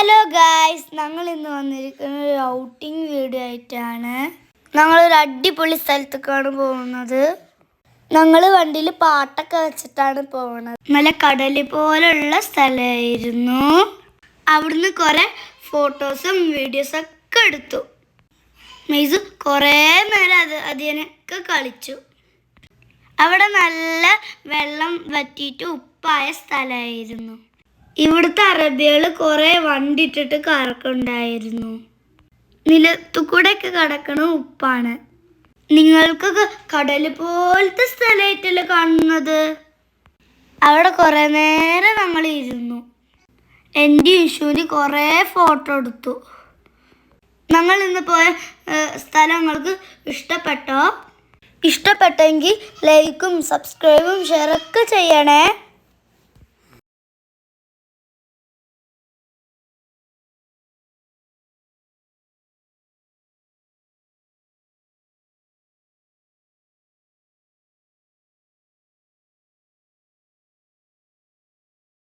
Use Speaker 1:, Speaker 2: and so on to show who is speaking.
Speaker 1: Hello guys, ഞങ്ങൾ ഇന്ന് വന്നിരിക്കുന്ന ഒരു ഔട്ടിംഗ് വീഡിയോ ആയിട്ടാണ്. ഞങ്ങളൊരു അടിപൊളി സ്ഥലത്തേക്കാണ് പോകുന്നത്. ഞങ്ങൾ വണ്ടിയിൽ പാട്ടൊക്കെ വെച്ചിട്ടാണ് പോകുന്നത്. നല്ല കടൽ പോലുള്ള സ്ഥലമായിരുന്നു. അവിടുന്ന് കുറേ ഫോട്ടോസും വീഡിയോസൊക്കെ എടുത്തു. മെയ്സ് കുറേ നേരം അതിനൊക്കെ കളിച്ചു. അവിടെ നല്ല വെള്ളം വറ്റിയിട്ട് ഉപ്പായ സ്ഥലമായിരുന്നു. ഇവിടുത്തെ അറബികൾ കുറേ വണ്ടി ഇട്ടിട്ട് കറക്കുണ്ടായിരുന്നു. നിലത്തുകൂടെയൊക്കെ കിടക്കണ ഉപ്പാണ്. നിങ്ങൾക്കൊക്കെ കടൽ പോലത്തെ സ്ഥലമായിട്ടല്ലേ കാണുന്നത്. അവിടെ കുറേ നേരം ഞങ്ങൾ ഇരുന്നു. എൻ്റെ യൂഷ്വലി കുറേ ഫോട്ടോ എടുത്തു. ഞങ്ങൾ ഇന്ന് പോയ സ്ഥലം നിങ്ങൾക്ക് ഇഷ്ടപ്പെട്ടോ? ഇഷ്ടപ്പെട്ടെങ്കിൽ ലൈക്കും സബ്സ്ക്രൈബും ഷെയറൊക്കെ ചെയ്യണേ.